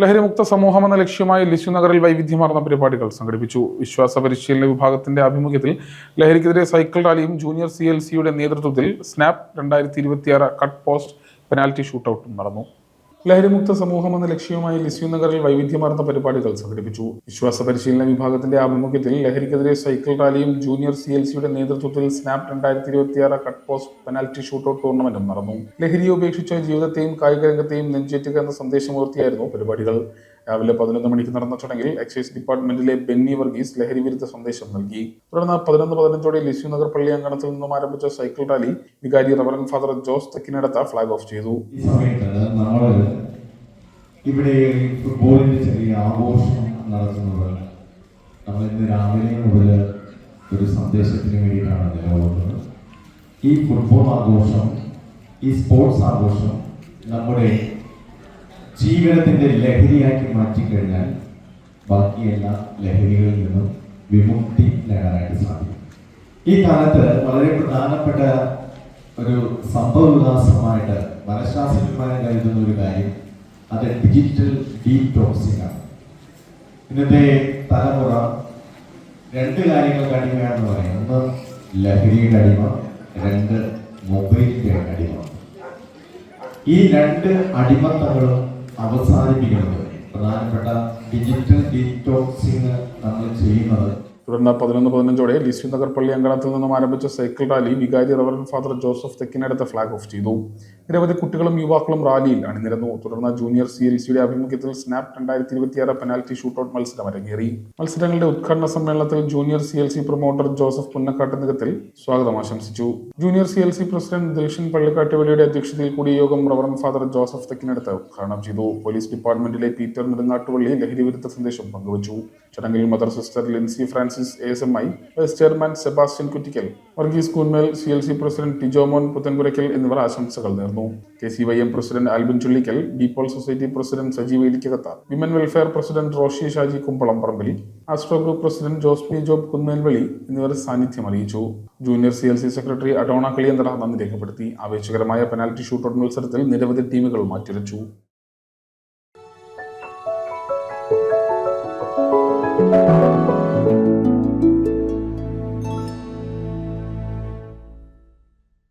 ലഹരിമുക്ത സമൂഹമെന്ന ലക്ഷ്യമായി Lisieux നഗറിൽ വൈവിധ്യമാർന്ന പരിപാടികൾ സംഘടിപ്പിച്ചു. വിശ്വാസ പരിശീലന വിഭാഗത്തിന്റെ ആഭിമുഖ്യത്തിൽ ലഹരിക്കെതിരെ സൈക്കിൾ റാലിയും ജൂനിയർ CLCയുടെ നേതൃത്വത്തിൽ സ്നാപ് 2026 കട്ട് പോസ്റ്റ് പെനാൽറ്റി ഷൂട്ടൌട്ടും നടന്നു. ലഹരിമുക്ത സമൂഹമെന്ന ലക്ഷ്യവുമായി ലിസ്യു നഗറിൽ വൈവിധ്യമാർന്ന പരിപാടികൾ സംഘടിപ്പിച്ചു. വിശ്വാസ പരിശീലന വിഭാഗത്തിന്റെ ആഭിമുഖ്യത്തിൽ ലഹരിക്കെതിരെ സൈക്കിൾ റാലിയും ജൂനിയർ CLCയുടെ നേതൃത്വത്തിൽ സ്നാപ് 2026 കട്ട് പോസ്റ്റ് പെനാൽറ്റി ഷൂട്ടൌട്ട് ടൂർണമെന്റും നടന്നു. ലഹരിയെ ഉപേക്ഷിച്ച് ജീവിതത്തെയും കായിക രംഗത്തെയും നെഞ്ചേറ്റുക എന്ന സന്ദേശമുയർത്തിയായിരുന്നു പരിപാടികൾ. രാവിലെ 11 മണിക്ക് നടന്ന ചടങ്ങിൽ എക്സൈസ് ഡിപ്പാർട്ട്മെന്റിലെ ബെന്നി വർഗീസ് ലഹരി വിരുദ്ധ സന്ദേശം നൽകി. തുടർന്ന് 11:15 ലിസ്യു നഗർ പള്ളി അങ്കണത്തിൽ നിന്നും ആരംഭിച്ച സൈക്കിൾ റാലി വികാരി reverend father Jose Thekkinadath flag off ചെയ്തു. ഇവിടെ ഫുട്ബോളിന്റെ ചെറിയ ആഘോഷം നടത്തുന്നത് നമ്മൾ ഇന്ന് രാവിലെ മുതൽ ഒരു സന്ദേശത്തിന് വേണ്ടിയിട്ടാണ് നിലകൊള്ളുന്നത്. ഈ ഫുട്ബോൾ ആഘോഷം, ഈ സ്പോർട്സ് ആഘോഷം നമ്മുടെ ജീവിതത്തിന്റെ ലഹരിയാക്കി മാറ്റിക്കഴിഞ്ഞാൽ ബാക്കി എല്ലാ ലഹരികളിൽ നിന്നും വിമുക്തി നേടാനായിട്ട് സാധിക്കും. ഈ കാലത്ത് വളരെ പ്രധാനപ്പെട്ട ഒരു സംഭവ വികാസമായിട്ട് മനഃശാസ്ത്രജ്ഞന്മാരെ കരുതുന്ന ഒരു കാര്യം അത് ഡിജിറ്റൽ ഡീടോക്സിംഗ് ആണ്. ഇന്നത്തെ തലമുറ രണ്ട് കാര്യങ്ങൾക്ക് അടിമയാണെന്ന് പറയും. ഒന്ന് ലഹരിയുടെ അടിമ, രണ്ട് മൊബൈലിന്റെ അടിമ. ഈ രണ്ട് അടിമത്തങ്ങളും അവസാനിപ്പിക്കുന്നത് പ്രധാനപ്പെട്ട ഡിജിറ്റൽ ഡീടോക്സിംഗ് നമ്മൾ ചെയ്യുന്നത്. തുടർന്ന് 11:15 ലിസ്യു നഗർ പള്ളി അങ്കണത്തിൽ നിന്നും ആരംഭിച്ച സൈക്കിൾ റാലി വികാരി reverend father Joseph Thekkinadathu flag off ചെയ്തു. നിരവധി കുട്ടികളും യുവാക്കളും റാലിയിൽ അണിനിരന്നു. തുടർന്ന് ജൂനിയർ CLCയുടെ ആഭിമുഖ്യത്തിൽ സ്നാപ് 2026 പെനാൽറ്റി ഷൂട്ടൌട്ട് മത്സരം അരങ്ങേറി. മത്സരങ്ങളുടെ ഉദ്ഘാടന സമ്മേളനത്തിൽ ജൂനിയർ CLC പ്രൊമോട്ടർ ജോസഫ് പുന്നക്കാട്ട് നികത്തിൽ സ്വാഗതം ആശംസിച്ചു. ജൂനിയർ CLC പ്രസിഡന്റ് ദിൽഷൻ പള്ളിക്കാട്ടുവലിയുടെ അധ്യക്ഷതയിൽ കൂടിയ യോഗം റവറൻ ഫാദർ ജോസഫ് തെക്കിനടുത്ത് ഉദ്ഘാടനം ചെയ്തു. പോലീസ് ഡിപ്പാർട്ട്മെന്റിലെ പീറ്റർ നെടുങ്ങാട്ടുപള്ളി ലഹരി വിരുദ്ധ സന്ദേശം പങ്കുവച്ചു. ചടങ്ങിൽ mother sister Lincy Francis ASMI, vice chairman Sebastian Kuttikkal, Varghese Koonmel, CLC president Tijomon Puthenpurackal എന്നിവർ ആശംസകൾ നേർന്നു. KCYM president Albin Chullikkal, DePaul society president Sajeev Ilikkakath, women welfare president Roshi Shaji Kumbalam Parambil, Astro group president Josmi Job Kunnelveli എന്നിവർ സാന്നിധ്യം അറിയിച്ചു. Junior CLC secretary Adona Kaliyanthara നന്ദി രേഖപ്പെടുത്തി. ആവേശകരമായ പെനാൽറ്റി ഷൂട്ടൌട്ട് മത്സരത്തിൽ നിരവധി ടീമുകൾ മാറ്റുരച്ചു.